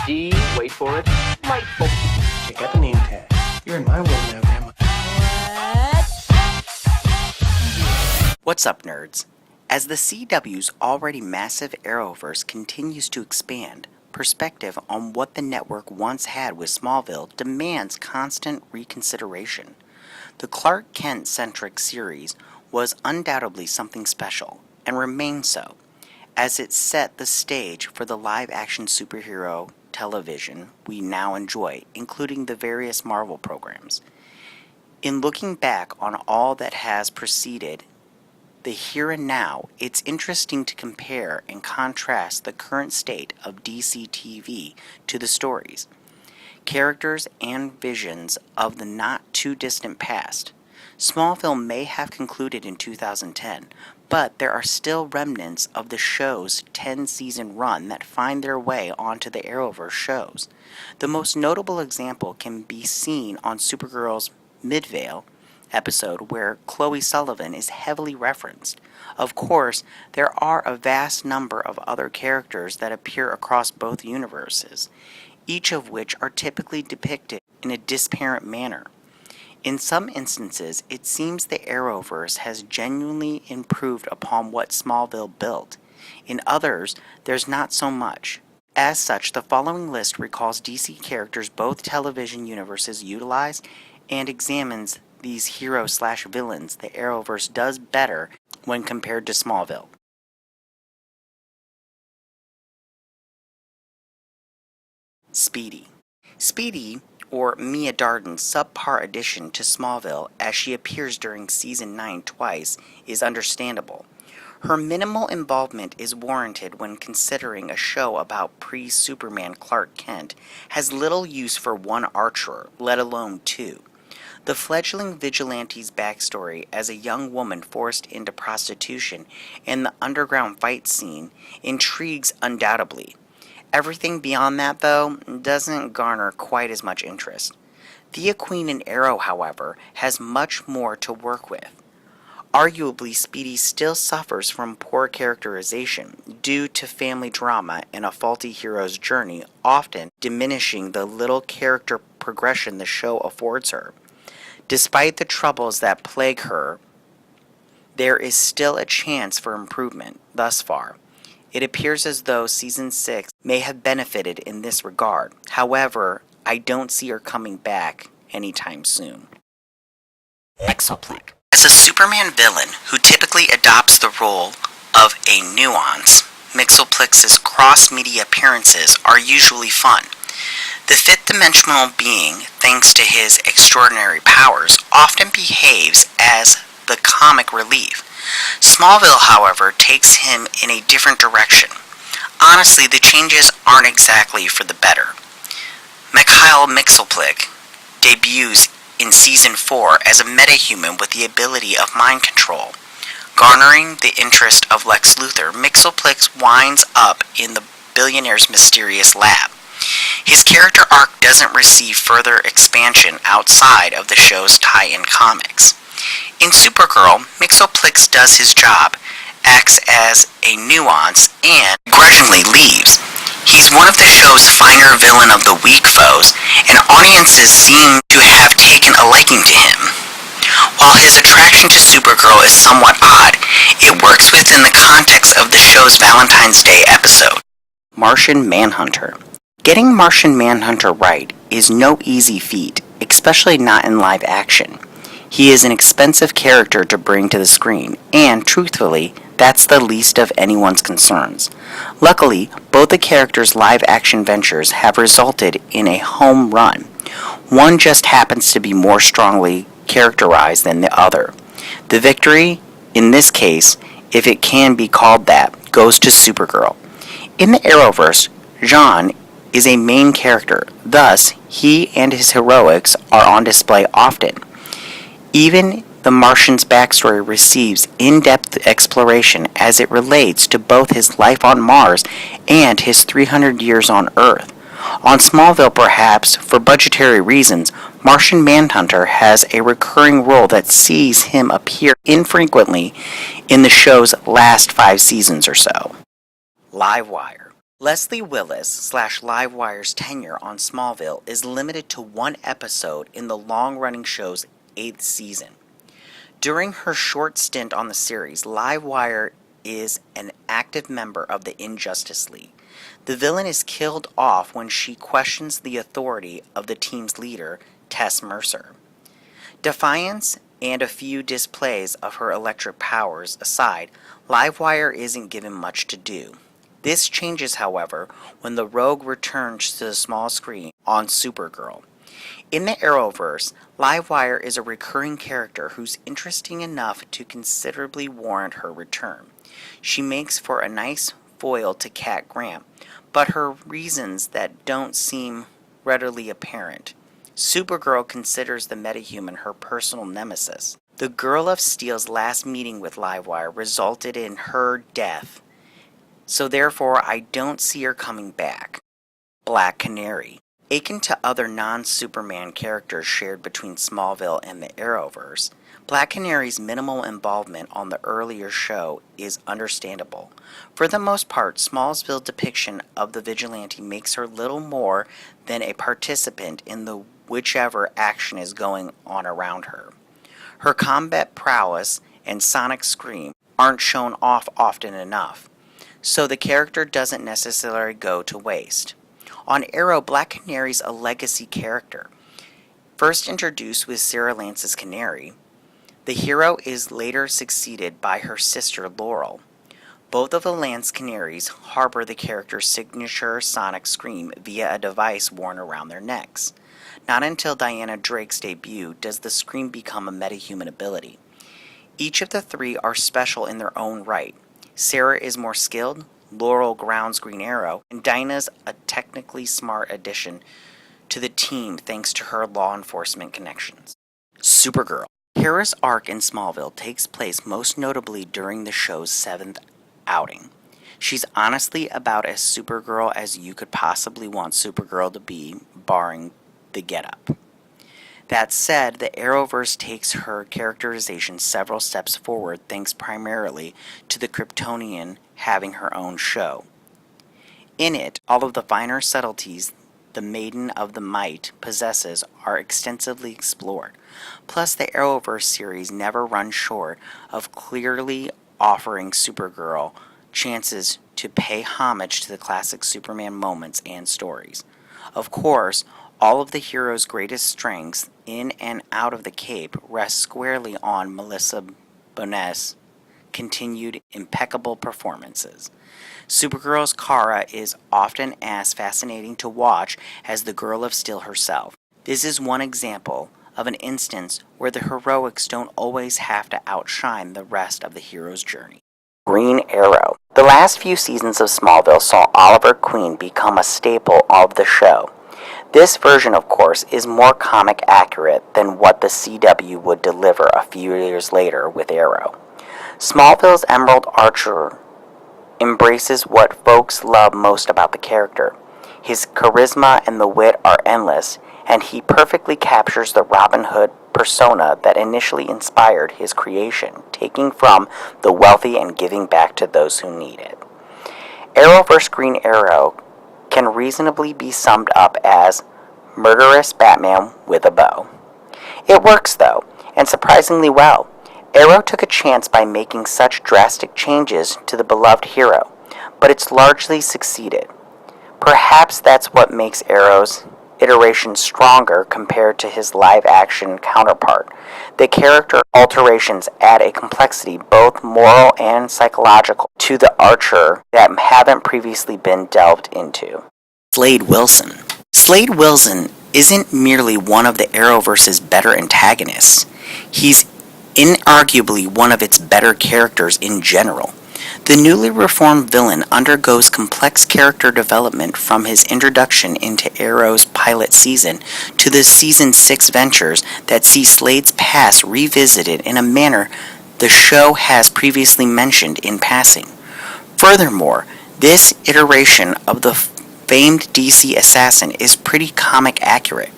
D, wait for it, delightful. Check out the name tag. You're in my world now, Grandma. What's up, nerds? As the CW's already massive Arrowverse continues to expand, perspective on what the network once had with Smallville demands constant reconsideration. The Clark Kent-centric series was undoubtedly something special, and remains so, as it set the stage for the live-action superhero television we now enjoy, including the various Marvel programs. In looking back on all that has preceded the here and now, it's interesting to compare and contrast the current state of DC TV to the stories, characters, and visions of the not-too-distant past. Smallville may have concluded in 2010, but there are still remnants of the show's 10-season run that find their way onto the Arrowverse shows. The most notable example can be seen on Supergirl's Midvale episode, where Chloe Sullivan is heavily referenced. Of course, there are a vast number of other characters that appear across both universes, each of which are typically depicted in a disparate manner. In some instances, it seems the Arrowverse has genuinely improved upon what Smallville built. In others, there's not so much. As such, the following list recalls DC characters both television universes utilize and examines these heroes/villains the Arrowverse does better when compared to Smallville. Speedy. Speedy, or Mia Darden's subpar addition to Smallville as she appears during Season 9 twice, is understandable. Her minimal involvement is warranted when considering a show about pre-Superman Clark Kent has little use for one Archer, let alone two. The fledgling vigilante's backstory as a young woman forced into prostitution and the underground fight scene intrigues undoubtedly. Everything beyond that, though, doesn't garner quite as much interest. Thea Queen and Arrow, however, has much more to work with. Arguably, Speedy still suffers from poor characterization due to family drama and a faulty hero's journey, often diminishing the little character progression the show affords her. Despite the troubles that plague her, there is still a chance for improvement thus far. It appears as though Season 6 may have benefited in this regard. However, I don't see her coming back anytime soon. Mxyzptlk. As a Superman villain who typically adopts the role of a nuance, Mxyzptlk's cross-media appearances are usually fun. The fifth-dimensional being, thanks to his extraordinary powers, often behaves as the comic relief. Smallville, however, takes him in a different direction. Honestly, the changes aren't exactly for the better. Mxyzptlk debuts in Season 4 as a metahuman with the ability of mind control. Garnering the interest of Lex Luthor, Mxyzptlk winds up in the billionaire's mysterious lab. His character arc doesn't receive further expansion outside of the show's tie-in comics. In Supergirl, Mxyzptlk does his job, acts as a nuance, and begrudgingly leaves. He's one of the show's finer villain of the week foes, and audiences seem to have taken a liking to him. While his attraction to Supergirl is somewhat odd, it works within the context of the show's Valentine's Day episode. Martian Manhunter. Getting Martian Manhunter right is no easy feat, especially not in live action. He is an expensive character to bring to the screen, and, truthfully, that's the least of anyone's concerns. Luckily, both the characters' live-action ventures have resulted in a home run. One just happens to be more strongly characterized than the other. The victory, in this case, if it can be called that, goes to Supergirl. In the Arrowverse, John is a main character, thus he and his heroics are on display often. Even the Martian's backstory receives in-depth exploration as it relates to both his life on Mars and his 300 years on Earth. On Smallville, perhaps, for budgetary reasons, Martian Manhunter has a recurring role that sees him appear infrequently in the show's last 5 seasons or so. Livewire. Leslie Willis / Livewire's tenure on Smallville is limited to one episode in the long-running show's 8th season. During her short stint on the series, Livewire is an active member of the Injustice League. The villain is killed off when she questions the authority of the team's leader, Tess Mercer. Defiance and a few displays of her electric powers aside, Livewire isn't given much to do. This changes, however, when the Rogue returns to the small screen on Supergirl. In the Arrowverse, Livewire is a recurring character who's interesting enough to considerably warrant her return. She makes for a nice foil to Cat Grant, but her reasons that don't seem readily apparent. Supergirl considers the metahuman her personal nemesis. The Girl of Steel's last meeting with Livewire resulted in her death, so therefore I don't see her coming back. Black Canary. Akin to other non-Superman characters shared between Smallville and the Arrowverse, Black Canary's minimal involvement on the earlier show is understandable. For the most part, Smallville's depiction of the vigilante makes her little more than a participant in the whichever action is going on around her. Her combat prowess and sonic scream aren't shown off often enough, so the character doesn't necessarily go to waste. On Arrow, Black Canary's a legacy character. First introduced with Sarah Lance's Canary, the hero is later succeeded by her sister Laurel. Both of the Lance Canaries harbor the character's signature sonic scream via a device worn around their necks. Not until Diana Drake's debut does the scream become a metahuman ability. Each of the three are special in their own right. Sarah is more skilled, Laurel grounds Green Arrow, and Dinah's a technically smart addition to the team thanks to her law enforcement connections. Supergirl. Kara's arc in Smallville takes place most notably during the show's 7th outing. She's honestly about as Supergirl as you could possibly want Supergirl to be, barring the getup. That said, the Arrowverse takes her characterization several steps forward thanks primarily to the Kryptonian having her own show. In it, all of the finer subtleties the Maiden of the Might possesses are extensively explored. Plus, the Arrowverse series never runs short of clearly offering Supergirl chances to pay homage to the classic Superman moments and stories. Of course, all of the hero's greatest strengths in and out of the Cape rest squarely on Melissa Benoist's continued impeccable performances. Supergirl's Kara is often as fascinating to watch as the Girl of Steel herself. This is one example of an instance where the heroics don't always have to outshine the rest of the hero's journey. Green Arrow. The last few seasons of Smallville saw Oliver Queen become a staple of the show. This version, of course, is more comic accurate than what the CW would deliver a few years later with Arrow. Smallville's Emerald Archer embraces what folks love most about the character. His charisma and the wit are endless, and he perfectly captures the Robin Hood persona that initially inspired his creation, taking from the wealthy and giving back to those who need it. Arrowverse Green Arrow can reasonably be summed up as murderous Batman with a bow. It works, though, and surprisingly well. Arrow took a chance by making such drastic changes to the beloved hero, but it's largely succeeded. Perhaps that's what makes Arrow's iteration stronger compared to his live-action counterpart. The character alterations add a complexity, both moral and psychological, to the Archer that haven't previously been delved into. Slade Wilson. Slade Wilson isn't merely one of the Arrowverse's better antagonists. He's inarguably one of its better characters in general. The newly reformed villain undergoes complex character development from his introduction into Arrow's pilot season to the season 6 ventures that see Slade's past revisited in a manner the show has previously mentioned in passing. Furthermore, this iteration of the famed DC assassin is pretty comic accurate,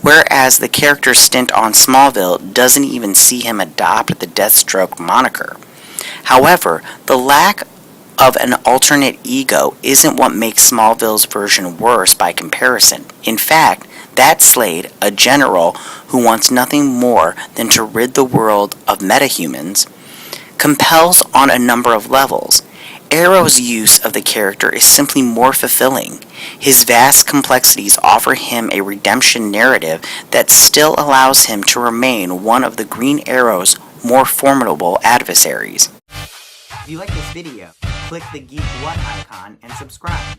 whereas the character's stint on Smallville doesn't even see him adopt the Deathstroke moniker. However, the lack of an alternate ego isn't what makes Smallville's version worse by comparison. In fact, that Slade, a general who wants nothing more than to rid the world of metahumans, compels on a number of levels. Arrow's use of the character is simply more fulfilling. His vast complexities offer him a redemption narrative that still allows him to remain one of the Green Arrow's more formidable adversaries. If you like this video, click the Geek What icon and subscribe.